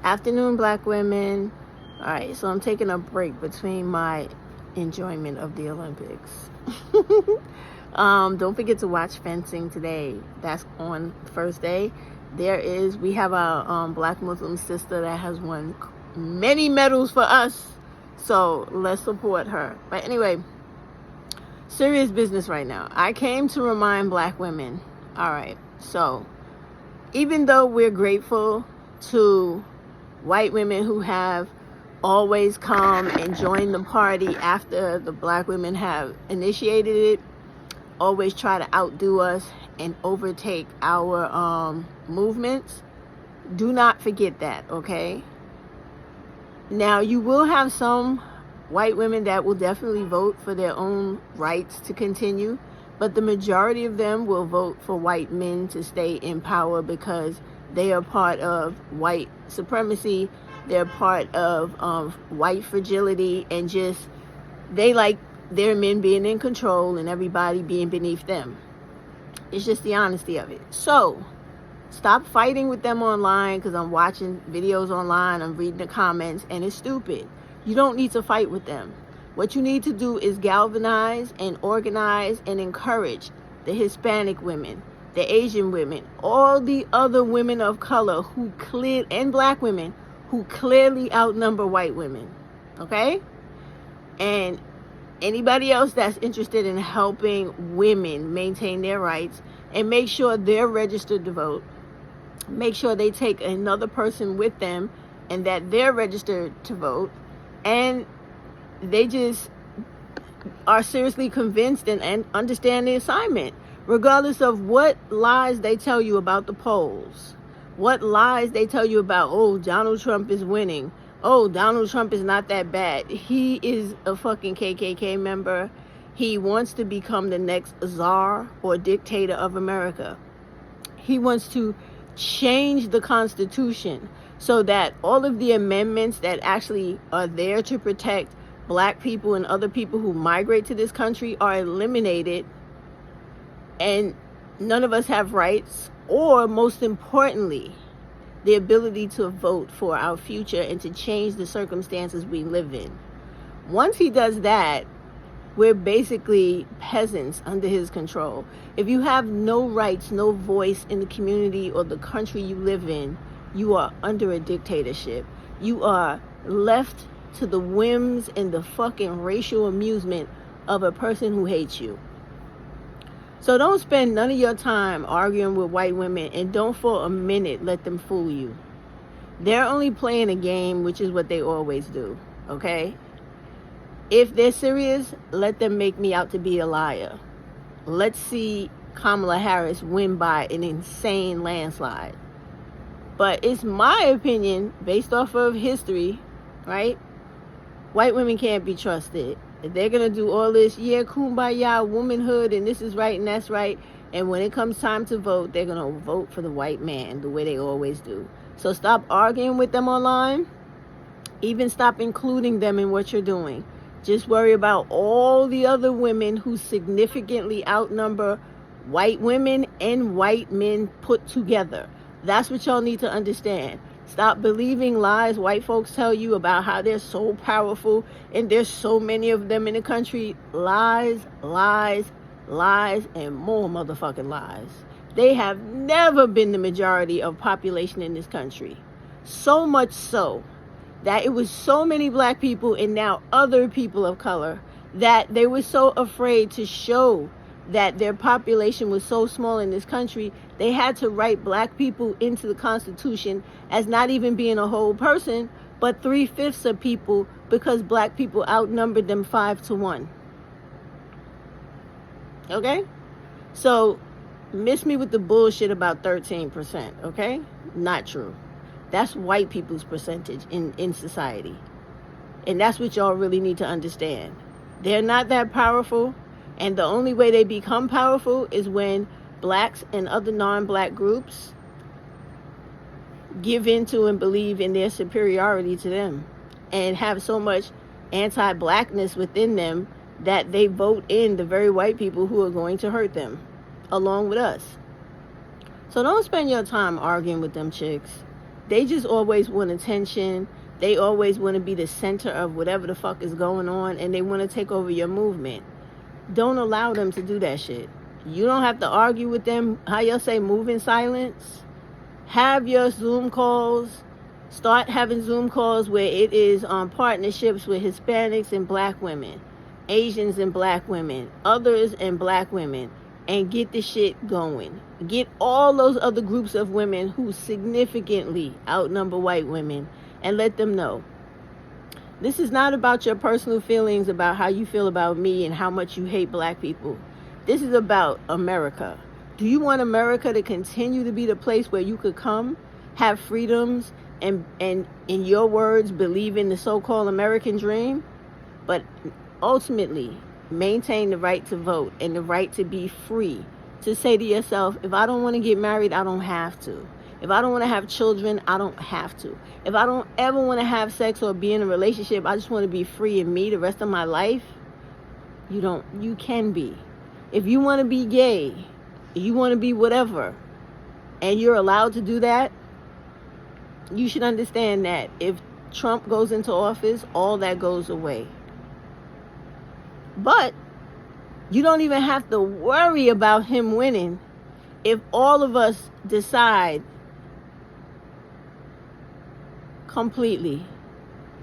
Afternoon, black women. All right, so I'm taking a break between my enjoyment of the Olympics. Don't forget to watch fencing today. That's on Thursday. We have a black Muslim sister that has won many medals for us. So let's support her. But anyway, serious business right now. I came to remind black women. All right, so even though we're grateful to white women who have always come and joined the party after the black women have initiated it, always try to outdo us and overtake our movements. Do not forget that, okay? Now, you will have some white women that will definitely vote for their own rights to continue, but the majority of them will vote for white men to stay in power because they are part of white supremacy. They're part of white fragility, and just they like their men being in control and everybody being beneath them. It's just the honesty of it. So stop fighting with them online, because I'm watching videos online, I'm reading the comments, and it's stupid. You don't need to fight with them. What you need to do is galvanize and organize and encourage the Hispanic women, the Asian women, all the other women of color and black women who clearly outnumber white women, okay? And anybody else that's interested in helping women maintain their rights and make sure they're registered to vote, make sure they take another person with them and that they're registered to vote, and they just are seriously convinced and understand the assignment, regardless of what lies they tell you about the polls, what lies they tell you about, oh, Donald Trump is winning, oh, Donald Trump is not that bad. He is a fucking KKK member. He wants to become the next czar or dictator of America. He wants to change the Constitution so that all of the amendments that actually are there to protect black people and other people who migrate to this country are eliminated, and none of us have rights, or most importantly, the ability to vote for our future and to change the circumstances we live in. Once he does that, we're basically peasants under his control. If you have no rights, no voice in the community or the country you live in, you are under a dictatorship. You are left to the whims and the fucking racial amusement of a person who hates you. So don't spend none of your time arguing with white women, and don't for a minute let them fool you. They're only playing a game, which is what they always do, okay? If they're serious, let them make me out to be a liar. Let's see Kamala Harris win by an insane landslide. But it's my opinion, based off of history, right? White women can't be trusted. If they're going to do all this, yeah, kumbaya, womanhood, and this is right and that's right, and when it comes time to vote, they're going to vote for the white man the way they always do. So stop arguing with them online. Even stop including them in what you're doing. Just worry about all the other women who significantly outnumber white women and white men put together. That's what y'all need to understand. Stop believing lies white folks tell you about how they're so powerful and there's so many of them in the country. Lies, lies, lies, and more motherfucking lies. They have never been the majority of population in this country. So much so that it was so many black people and now other people of color that they were so afraid to show that their population was so small in this country, they had to write black people into the Constitution as not even being a whole person, but 3/5 of people, because black people outnumbered them 5-1. Okay? So, miss me with the bullshit about 13%, okay? Not true. That's white people's percentage in society. And that's what y'all really need to understand. They're not that powerful. And the only way they become powerful is when blacks and other non-black groups give into and believe in their superiority to them and have so much anti-blackness within them that they vote in the very white people who are going to hurt them, along with us. So don't spend your time arguing with them chicks. They just always want attention. They always want to be the center of whatever the fuck is going on, and they want to take over your movement. Don't allow them to do that shit. You don't have to argue with them. How y'all say, move in silence? Have your Zoom calls. Start having Zoom calls where it is on partnerships with Hispanics and black women, Asians and black women, others and black women, and get the shit going. Get all those other groups of women who significantly outnumber white women and let them know. This is not about your personal feelings about how you feel about me and how much you hate black people. This is about America. Do you want America to continue to be the place where you could come, have freedoms, and in your words, believe in the so-called American dream, but ultimately maintain the right to vote and the right to be free, to say to yourself, if I don't want to get married, I don't have to. If I don't want to have children, I don't have to. If I don't ever want to have sex or be in a relationship, I just want to be free and me the rest of my life, you can be. If you want to be gay, you want to be whatever, and you're allowed to do that, you should understand that if Trump goes into office, all that goes away. But you don't even have to worry about him winning if all of us decide completely,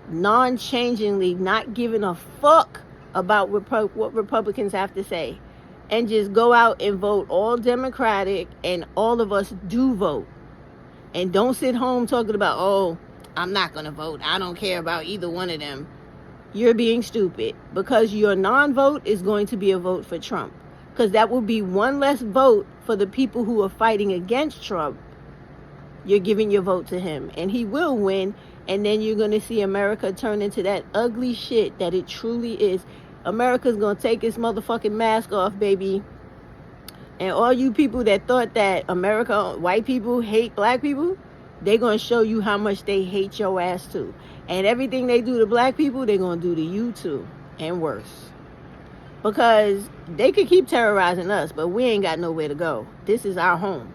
non-changingly, not giving a fuck about what Republicans have to say, and just go out and vote all Democratic, and all of us do vote. And don't sit home talking about, oh, I'm not going to vote. I don't care about either one of them. You're being stupid, because your non-vote is going to be a vote for Trump. Because that will be one less vote for the people who are fighting against Trump. You're giving your vote to him, and he will win. And then you're going to see America turn into that ugly shit that it truly is. America's going to take its motherfucking mask off, baby. And all you people that thought that America, white people hate black people, they're going to show you how much they hate your ass too. And everything they do to black people, they're going to do to you too, and worse. Because they could keep terrorizing us, but we ain't got nowhere to go. This is our home.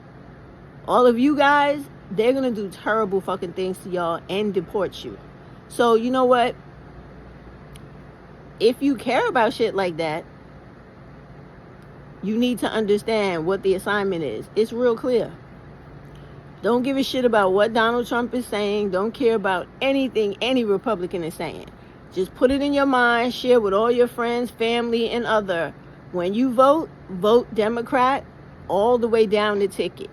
All of you guys, they're going to do terrible fucking things to y'all and deport you. So you know what? If you care about shit like that, you need to understand what the assignment is. It's real clear. Don't give a shit about what Donald Trump is saying. Don't care about anything any Republican is saying. Just put it in your mind, share with all your friends, family, and other. When you vote, vote Democrat all the way down the ticket.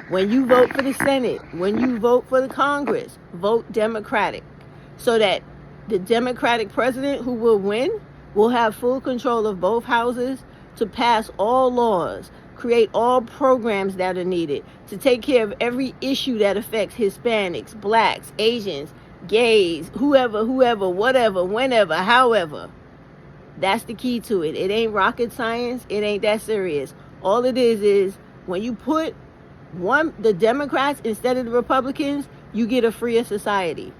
When you vote for the Senate, when you vote for the Congress, vote Democratic. So that the Democratic president who will win will have full control of both houses to pass all laws, create all programs that are needed, to take care of every issue that affects Hispanics, blacks, Asians, gays, whoever, whatever, whenever, however. That's the key to it. It ain't rocket science. It ain't that serious. All it is when you put the Democrats instead of the Republicans, you get a freer society.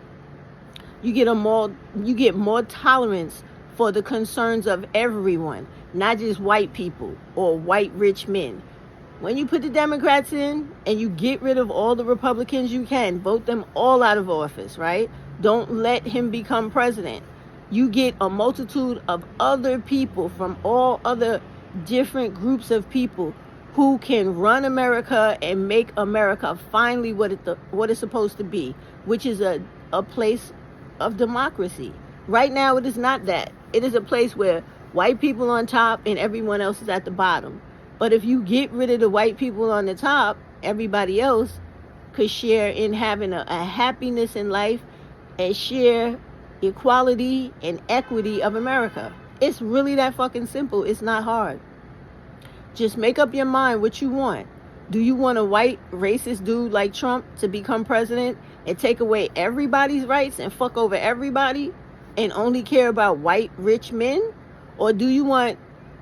You get more tolerance for the concerns of everyone, not just white people or white rich men. When you put the Democrats in and you get rid of all the Republicans you can, vote them all out of office, right? Don't let him become president. You get a multitude of other people from all other different groups of people who can run America and make America finally what it's supposed to be, which is a place of democracy. Right now, it is not that. It is a place where white people on top and everyone else is at the bottom. But if you get rid of the white people on the top, everybody else could share in having a happiness in life and share equality and equity of America. It's really that fucking simple. It's not hard. Just make up your mind what you want. Do you want a white racist dude like Trump to become president and take away everybody's rights and fuck over everybody and only care about white rich men? Or do you want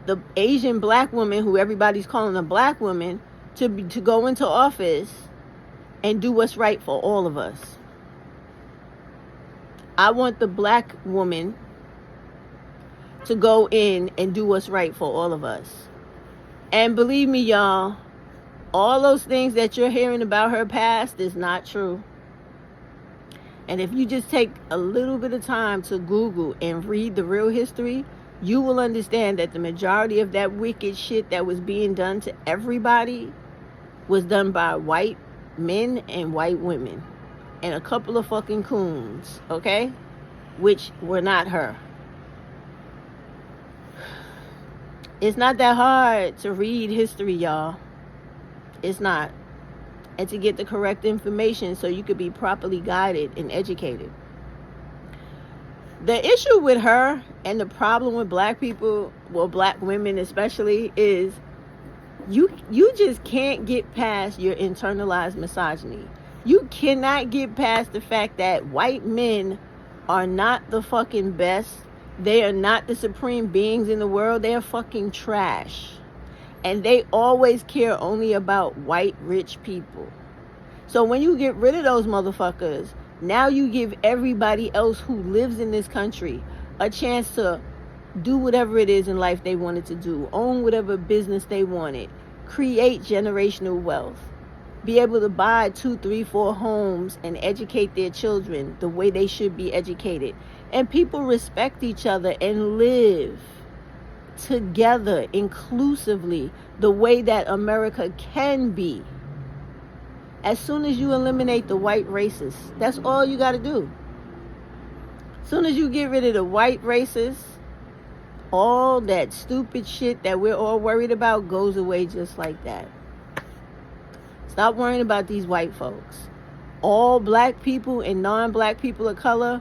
the Asian black woman, who everybody's calling a black woman, to go into office and do what's right for all of us? I want the black woman to go in and do what's right for all of us. And believe me, y'all, all those things that you're hearing about her past is not true. And if you just take a little bit of time to Google and read the real history, you will understand that the majority of that wicked shit that was being done to everybody was done by white men and white women and a couple of fucking coons, okay? Which were not her. It's not that hard to read history, y'all. It's not. And to get the correct information so you could be properly guided and educated. The issue with her and the problem with black people, well, black women especially, is you just can't get past your internalized misogyny. You cannot get past the fact that white men are not the fucking best. They are not the supreme beings in the world. They are fucking trash. And they always care only about white rich people. So when you get rid of those motherfuckers, now you give everybody else who lives in this country a chance to do whatever it is in life they wanted to do, own whatever business they wanted, create generational wealth, be able to buy 2, 3, 4 homes and educate their children the way they should be educated. And people respect each other and live together inclusively the way that America can be. As soon as you eliminate the white racists, that's all you got to do. As soon as you get rid of the white racists, all that stupid shit that we're all worried about goes away just like that. Stop worrying about these white folks. All black people and non-black people of color,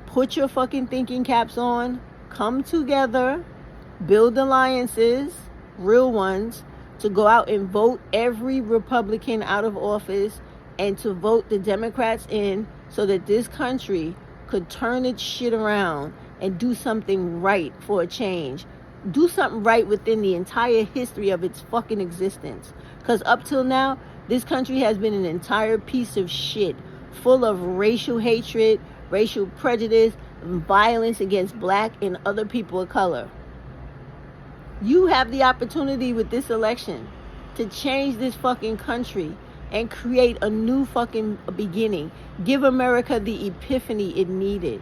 put your fucking thinking caps on, come together, build alliances, real ones, to go out and vote every Republican out of office and to vote the Democrats in so that this country could turn its shit around and do something right for a change. Do something right within the entire history of its fucking existence. Because up till now, this country has been an entire piece of shit full of racial hatred, racial prejudice, and violence against black and other people of color. You have the opportunity with this election to change this fucking country and create a new fucking beginning. Give America the epiphany it needed.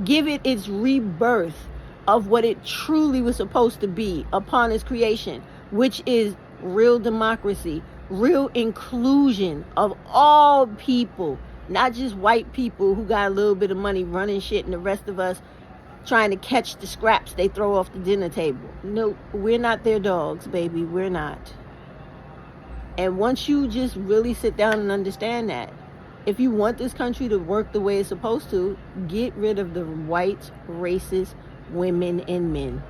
Give it its rebirth of what it truly was supposed to be upon its creation, which is real democracy, real inclusion of all people, not just white people who got a little bit of money running shit and the rest of us trying to catch the scraps they throw off the dinner table. No, we're not their dogs, baby. We're not. And once you just really sit down and understand that, if you want this country to work the way it's supposed to, get rid of the white, racist women and men.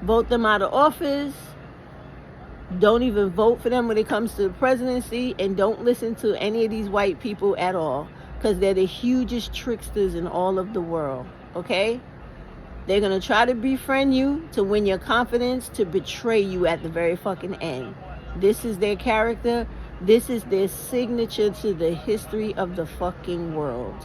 Vote them out of office. Don't even vote for them when it comes to the presidency. And don't listen to any of these white people at all, because they're the hugest tricksters in all of the world. Okay? They're going to try to befriend you to win your confidence, to betray you at the very fucking end. This is their character. This is their signature to the history of the fucking world.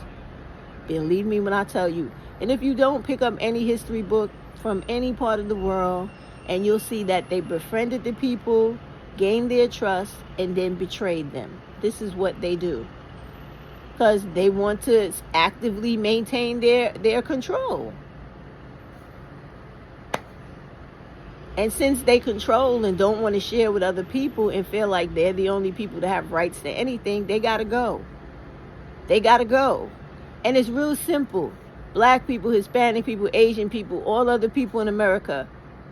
Believe me when I tell you. And if you don't, pick up any history book from any part of the world, and you'll see that they befriended the people, gained their trust, and then betrayed them. This is what they do. Because they want to actively maintain their control. And since they control and don't want to share with other people and feel like they're the only people that have rights to anything, they got to go. They got to go. And it's real simple. Black people, Hispanic people, Asian people, all other people in America,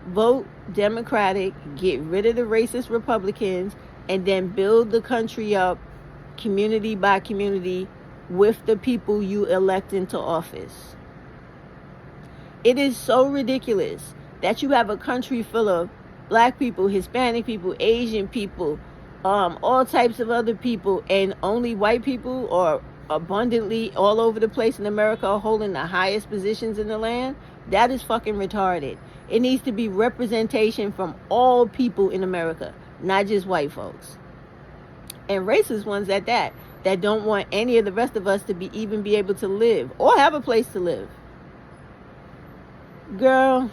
vote Democratic, get rid of the racist Republicans, and then build the country up community by community with the people you elect into office. It is so ridiculous that you have a country full of black people, Hispanic people, Asian people, all types of other people, and only white people are abundantly all over the place in America are holding the highest positions in the land. That is fucking retarded. It needs to be representation from all people in America, not just white folks. And racist ones at that don't want any of the rest of us to even be able to live or have a place to live. Girl,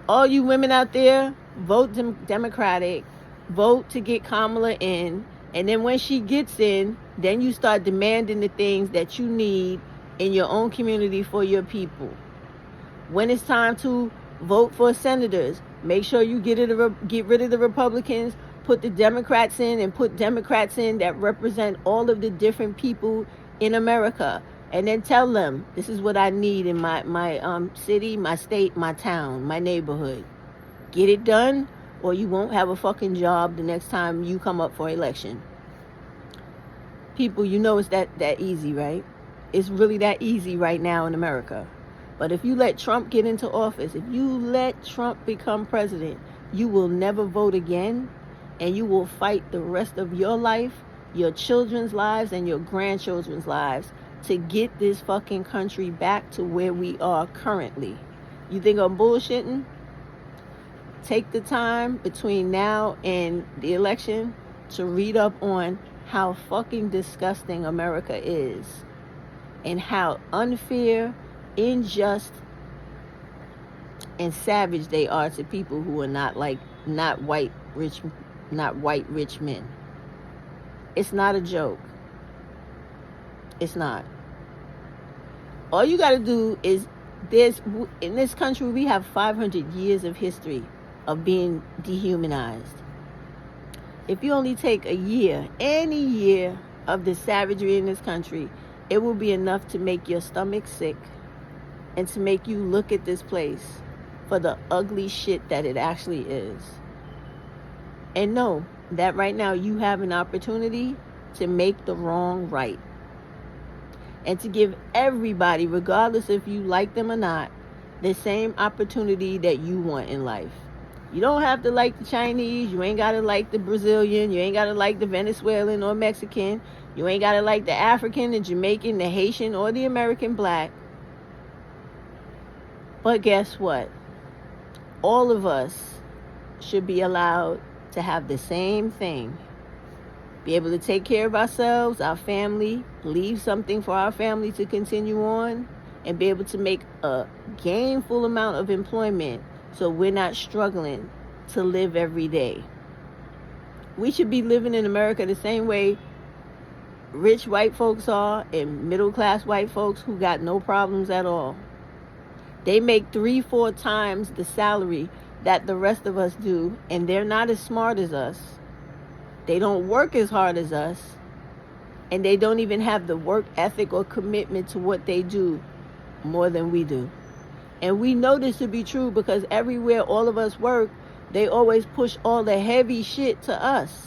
all you women out there, vote Democratic, vote to get Kamala in, And then when she gets in, then you start demanding the things that you need in your own community for your people. When it's time to vote for senators, make sure you get rid of the Republicans, put the Democrats in, and put Democrats in that represent all of the different people in America. And then tell them, this is what I need in my city, my state, my town, my neighborhood. Get it done, or you won't have a fucking job the next time you come up for election. People, you know it's that easy, right? It's really that easy right now in America. But if you let Trump get into office, if you let Trump become president, you will never vote again, and you will fight the rest of your life, your children's lives, and your grandchildren's lives to get this fucking country back to where we are currently. You think I'm bullshitting? Take the time between now and the election to read up on how fucking disgusting America is and how unfair, unjust, and savage they are to people who are not white rich men. It's not a joke. It's not. All you got to do is, in this country we have 500 years of history of being dehumanized. If you only take a year, any year of the savagery in this country, it will be enough to make your stomach sick and to make you look at this place for the ugly shit that it actually is. And know that right now you have an opportunity to make the wrong right. And to give everybody, regardless if you like them or not, the same opportunity that you want in life. You don't have to like the Chinese. You ain't got to like the Brazilian. You ain't got to like the Venezuelan or Mexican. You ain't got to like the African, the Jamaican, the Haitian, or the American black. But guess what? All of us should be allowed to have the same thing. Be able to take care of ourselves, our family, leave something for our family to continue on, and be able to make a gainful amount of employment so we're not struggling to live every day. We should be living in America the same way rich white folks are and middle-class white folks who got no problems at all. They make 3-4 times the salary that the rest of us do, and they're not as smart as us. They don't work as hard as us, and they don't even have the work ethic or commitment to what they do more than we do. And we know this to be true because everywhere all of us work, they always push all the heavy shit to us.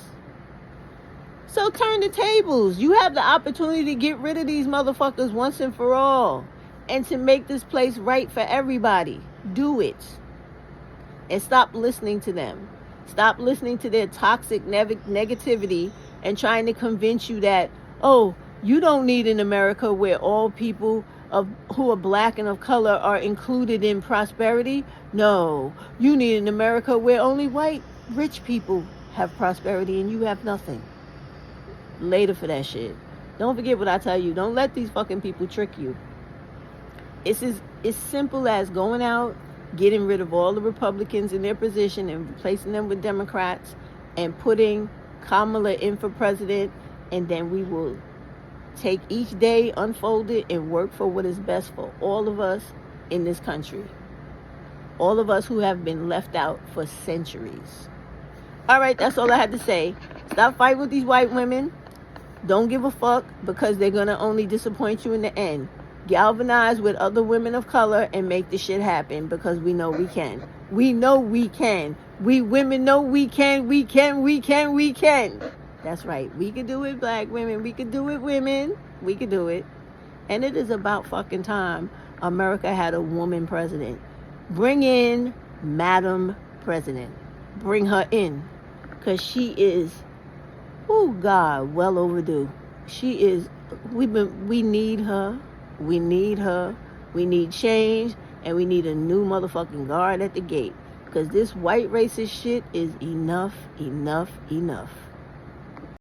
So turn the tables. You have the opportunity to get rid of these motherfuckers once and for all, and to make this place right for everybody. Do it. And stop listening to them. Stop listening to their toxic negativity and trying to convince you that, oh, you don't need an America where all people who are black and of color are included in prosperity. No, you need an America where only white rich people have prosperity and you have nothing. Later for that shit. Don't forget what I tell you. Don't let these fucking people trick you. It's as simple as going out, getting rid of all the Republicans in their position and replacing them with Democrats and putting Kamala in for president, and then we will take each day, unfold it, and work for what is best for all of us in this country. All of us who have been left out for centuries. All right, that's all I had to say. Stop fighting with these white women. Don't give a fuck, because they're going to only disappoint you in the end. Galvanize with other women of color and make the shit happen, because we know we can. We know we can. We women know we can. We can. That's right. We can do it, black women. We can do it, women. We can do it. And it is about fucking time America had a woman president. Bring in Madam President. Bring her in. Because she is, oh God, well overdue. She is, we need her. We need her. We need change. And we need a new motherfucking guard at the gate. Because this white racist shit is enough.